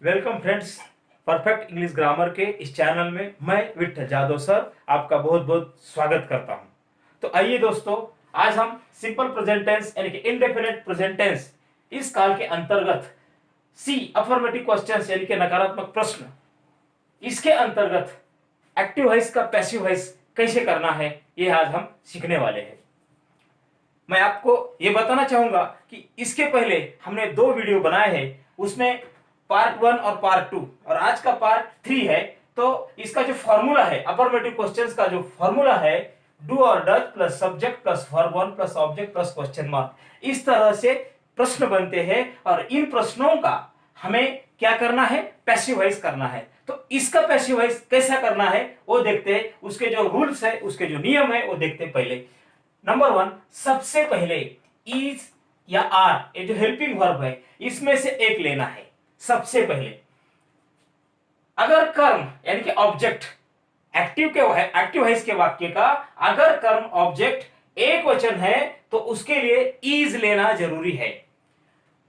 Welcome friends. Perfect English grammar के इस channel में मैं विठल जादव सर आपका बहुत बहुत स्वागत करता हूं। तो आइए दोस्तों, आज हम सिंपल प्रेजेंट टेंस यानी कि इंडेफिनिट प्रेजेंट टेंस इस काल के अंतर्गत सी अफर्मेटिव क्वेश्चंस यानी कि नकारात्मक प्रश्न, इसके अंतर्गत एक्टिव वॉइस का पैसिव वॉइस कैसे करना है ये आज हम सीखने वाले हैं। मैं आपको ये बताना चाहूंगा कि इसके पहले हमने 2 वीडियो बनाए हैं, उसमें पार्ट 1 और पार्ट 2 और आज का पार्ट 3 है। तो इसका जो फॉर्मूला है अफर्मेटिव क्वेश्चंस का, जो फॉर्मूला है डू और does plus subject plus verb 1 plus object plus question mark, इस तरह से प्रश्न बनते हैं और इन प्रश्नों का हमें क्या करना है, पैसिव वॉइस करना है। तो इसका पैसिव वॉइस कैसा करना है वो देखते हैं, उसके जो रूल्स है, उसके जो नियम है वो देखते हैं। पहले नंबर 1, सबसे पहले इज या आर, ये जो हेल्पिंग वर्ब है इसमें से एक लेना है। सबसे पहले अगर कर्म यानी कि ऑब्जेक्ट एक्टिव वॉइस के वाक्य का अगर कर्म ऑब्जेक्ट एक वचन है तो उसके लिए इज लेना जरूरी है,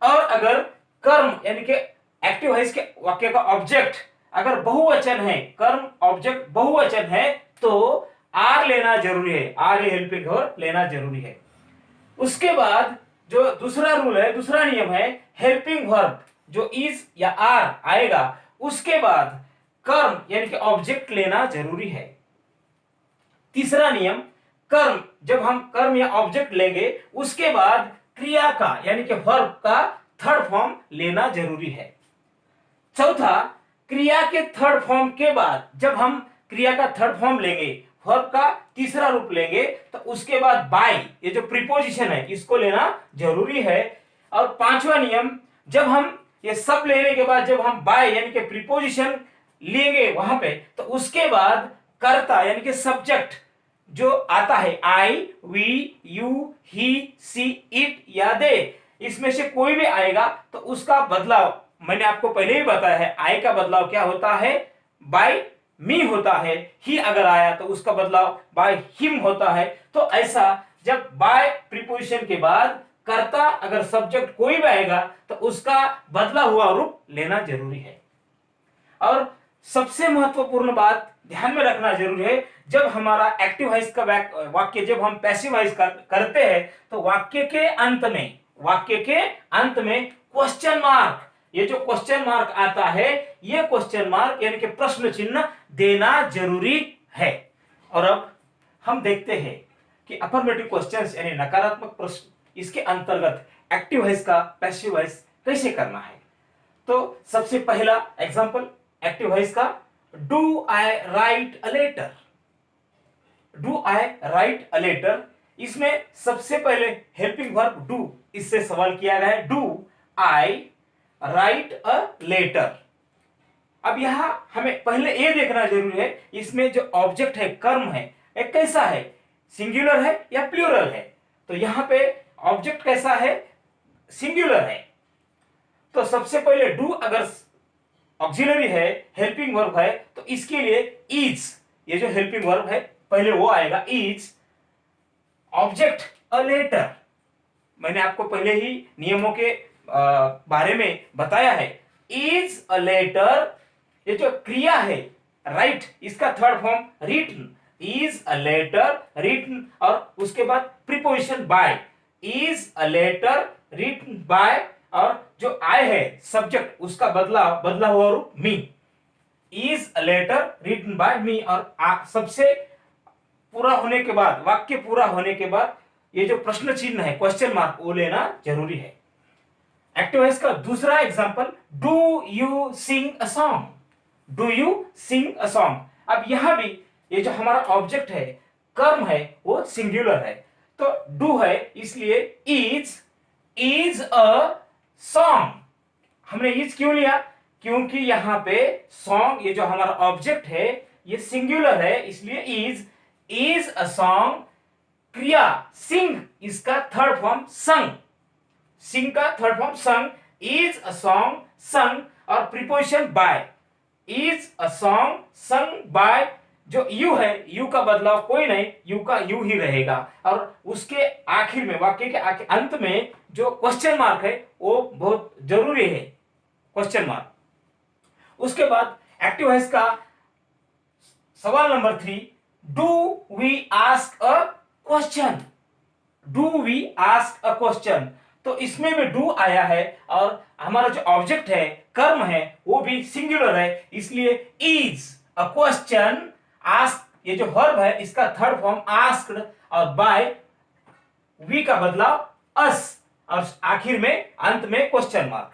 और अगर कर्म यानी कि एक्टिव वॉइस के वाक्य का ऑब्जेक्ट अगर बहुवचन है, कर्म ऑब्जेक्ट बहुवचन है तो आर लेना जरूरी है, आर हेल्पिंग वर्ब लेना जरूरी है। उसके बाद जो दूसरा रूल है, दूसरा नियम है, हेल्पिंग वर्ब जो इज या आर आएगा उसके बाद कर्म यानी कि ऑब्जेक्ट लेना जरूरी है। तीसरा नियम, कर्म जब हम कर्म या ऑब्जेक्ट लेंगे उसके बाद क्रिया का यानी कि वर्ब का थर्ड फॉर्म लेना जरूरी है। चौथा, क्रिया के थर्ड फॉर्म के बाद जब हम क्रिया का थर्ड फॉर्म लेंगे, वर्ब का तीसरा रूप लेंगे, तो उसके बाद बाय, ये जो प्रीपोजिशन है इसको लेना जरूरी है। और पांचवा नियम, जब हम ये सब लेने के बाद जब हम बाय यानी कि प्रीपोजिशन लेंगे वहां पे, तो उसके बाद कर्ता यानी कि सब्जेक्ट जो आता है, I, we, you, he, she, it या दे, इसमें से कोई भी आएगा तो उसका बदलाव मैंने आपको पहले ही बताया है। आई का बदलाव क्या होता है, बाय मी होता है। ही अगर आया तो उसका बदलाव बाय हिम होता है। तो ऐसा जब बाय प्रीपोजिशन के बाद कर्ता अगर सब्जेक्ट कोई भी आएगा तो उसका बदला हुआ रूप लेना जरूरी है। और सबसे महत्वपूर्ण बात ध्यान में रखना जरूरी है, जब हमारा एक्टिव वॉइस का वाक्य जब हम पैसिव वॉइस करते हैं तो वाक्य के अंत में क्वेश्चन मार्क, ये जो क्वेश्चन मार्क आता है, ये क्वेश्चन मार्क यानी कि प्रश्न चिन्ह देना जरूरी है। और अब हम देखते हैं कि अफर्मेटिव क्वेश्चंस यानी नकारात्मक प्रश्न, इसके अंतर्गत एक्टिव वॉइस का पैसिव वॉइस कैसे करना है। तो सबसे पहला एग्जांपल एक्टिव वॉइस का, do I write a letter. Do I write a letter, इसमें सबसे पहले हेल्पिंग वर्ब डू, इससे सवाल किया गया है, do I write a letter. अब यहां हमें पहले ये देखना जरूरी है, इसमें जो ऑब्जेक्ट है, कर्म है, एक कैसा है, सिंगुलर है या प्लूरल है। तो यहां पे ऑब्जेक्ट कैसा है, सिंगुलर है। तो सबसे पहले डू अगर ऑक्सिलरी है, हेल्पिंग वर्ब है, तो इसके लिए इज, ये जो हेल्पिंग वर्ब है पहले वो आएगा, इज ऑब्जेक्ट अ लेटर। मैंने आपको पहले ही नियमों के बारे में बताया है। इज अ लेटर, ये जो क्रिया है राइट, इसका third form written, is a letter written, और उसके बाद preposition by, is a letter written by, और जो आई है सब्जेक्ट उसका बदला हुआ रूप me, is a letter written by me. और सबसे पूरा होने के बाद, वाक्य पूरा होने के बाद ये जो प्रश्न चिन्ह है क्वेश्चन मार्क वो लेना जरूरी है। एक्टिव वॉइस का दूसरा example, do you sing a song. Do you sing a song. अब यहां भी ये जो हमारा ऑब्जेक्ट है, कर्म है, वो सिंगुलर है, तो डू है इसलिए इज अ सॉन्ग। हमने इज क्यों लिया, क्योंकि यहां पे सॉन्ग, ये जो हमारा ऑब्जेक्ट है ये सिंगुलर है, इसलिए इज अ सॉन्ग। क्रिया सिंग, इसका थर्ड फॉर्म संग, सिंग का third form sung, is a song sung, और preposition by, is a song sung by. जो यू है, यू का बदलाव कोई नहीं, यू का यू ही रहेगा, और उसके आखिर में, वाक्य के अंत में जो क्वेश्चन मार्क है वो बहुत जरूरी है, क्वेश्चन मार्क। उसके बाद एक्टिव वॉइस का सवाल number 3, do we ask a question. Do we ask a question, तो इसमें भी डू आया है और हमारा जो ऑब्जेक्ट है, कर्म है, वो भी सिंगुलर है, इसलिए इज अ क्वेश्चन। आस्क ये जो वर्ब है इसका थर्ड फॉर्म आस्क्ड और बाय वी का बदलाव अस और आखिर में अंत में क्वेश्चन मार्क।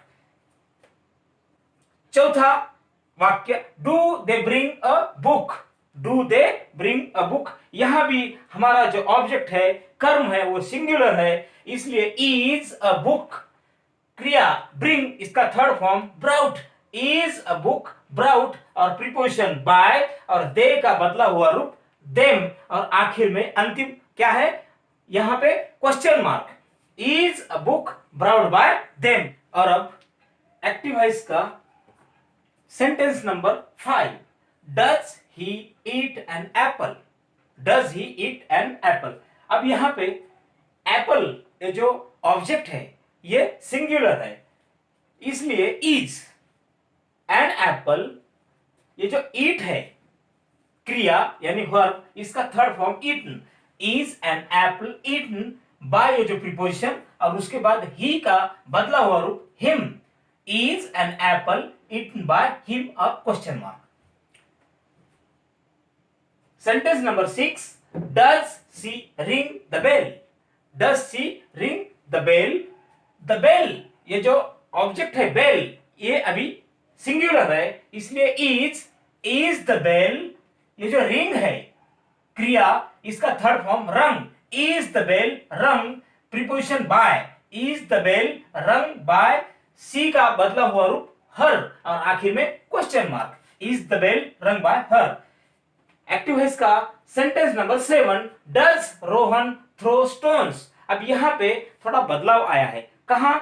चौथा वाक्य, do they bring a book. Do they bring a book, यहां भी हमारा जो ऑब्जेक्ट है, कर्म है, वो सिंगुलर है, इसलिए इज अ बुक। क्रिया ब्रिंग इसका third form brought. Is a book brought और प्रीपोजिशन बाय और दे का बदला हुआ रूप देम और आखिर में अंतिम क्या है यहां पे question mark. Is a book brought bye them. और अब एक्टिव वॉइस का sentence number 5, does he eat an apple. Does he eat an apple, अब यहां पे एप्पल ये जो ऑब्जेक्ट है ये सिंगुलर है, इसलिए इज एन एप्पल, ये जो ईट है क्रिया यानी वर्ब, इसका third form eaten. Is an apple eaten by ये जो प्रीपोजिशन और उसके बाद ही का बदला हुआ रूप him. Is an apple eaten by him a question mark. Sentence number 6, does she ring the bell. Does she ring the bell, the bell ये जो ऑब्जेक्ट है बेल, ये अभी सिंगुलर है, इसलिए इज द बेल, ये जो रिंग है क्रिया, इसका third form rung. Is the bell rung, preposition by, is the bell rung by she का बदला हुआ रूप हर और आखिर में question mark. Is the bell rung by her. Active है इसका sentence number 7, does Rohan throw stones. अब यहां पे थोड़ा बदलाव आया है, कहां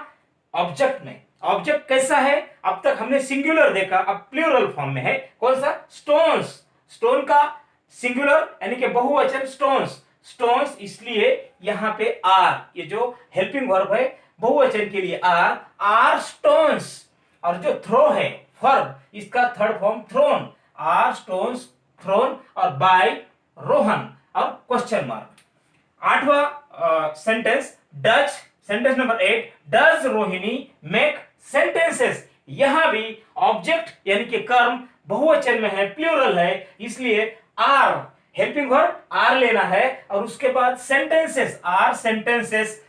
ऑब्जेक्ट में। ऑब्जेक्ट कैसा है, अब तक हमने सिंगुलर देखा, अब प्लूरल फॉर्म में है, कौन सा स्टोन्स। स्टोन का सिंगुलर यानी कि बहुवचन स्टोन्स। स्टोन्स इसलिए यहां पे आर, ये जो हेल्पिंग वर्ब है बहुवचन के लिए आर स्टोन्स। और जो थ्रो है वर्ब, इसका third form thrown. Are stones thrown और बाय रोहन और क्वेश्चन मार्क। आठवां sentence, does, sentence number 8, does Rohini make sentences. यहां भी ऑब्जेक्ट यानी कि कर्म बहुवचन में है, प्लूरल है, इसलिए आर हेल्पिंग वर्ब आर लेना है और उसके बाद सेंटेंसेस, आर सेंटेंसेस।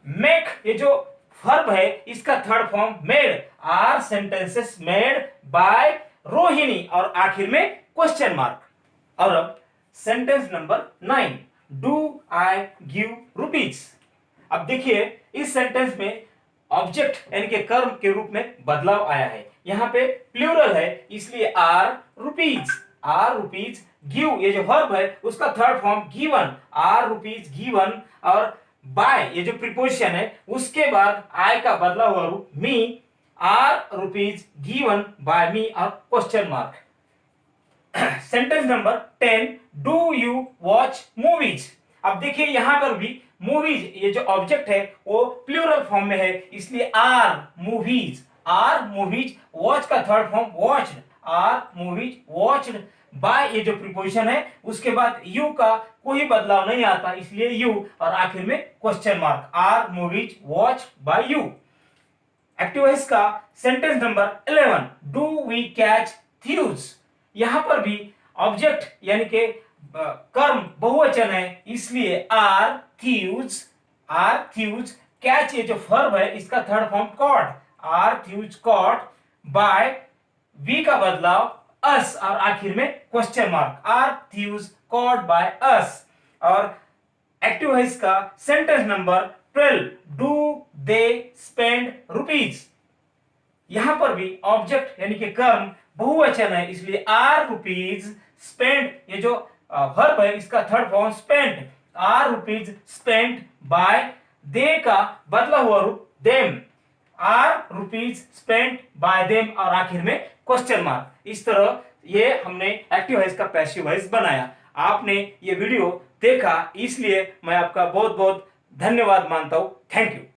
मेक ये जो वर्ब है इसका third form made. Are sentences made by Rohini और आखिर में क्वेश्चन मार्क। और अब sentence number 9, do I give rupees. अब देखिए इस सेंटेंस में ऑब्जेक्ट यानी कि कर्म के रूप में बदलाव आया है, यहां पे प्लूरल है, इसलिए are rupees. Are rupees, give ये जो वर्ब है उसका third form given. Are rupees given और बाय ये जो प्रीपोजिशन है उसके बाद आई का बदला हुआ रूप मी। Are rupees given by me और question mark. Sentence number 10, do you watch movies. अब देखिए यहां पर भी मूवीज ये जो ऑब्जेक्ट है वो प्लूरल फॉर्म में है, इसलिए are movies. Are movies, watch का third form watched. Are movies watched by ये जो प्रीपोजिशन है उसके बाद यू का कोई बदलाव नहीं आता, इसलिए यू और आखिर में question mark. Are movies watch by you. Active voice का sentence number 11, do we catch thieves. यहां पर भी ऑब्जेक्ट यानी कि कर्म बहुवचन है, इसलिए are thieves. Are thieves, catch ये जो वर्ब है इसका third form caught. Are thieves caught by we का बदलाव अस और आखिर में question mark. Are thieves caught by us. और एक्टिव है इसका sentence number 12, do they spend rupees. यहां पर भी ऑब्जेक्ट यानी कि कर्म बहुवचन है, इसलिए आर रुपीज स्पेंड ये जो वर्ब है इसका third form spend. Are rupees spend by they का बदला हुआ रूप them. Are rupees spend by them और आखिर में क्वेश्चन मार्क। इस तरह ये हमने एक्टिव वॉइस का पैसिव वॉइस बनाया। आपने ये वीडियो देखा इसलिए मैं आपका बहुत बहुत धन्यवाद मानता हूं। Thank you.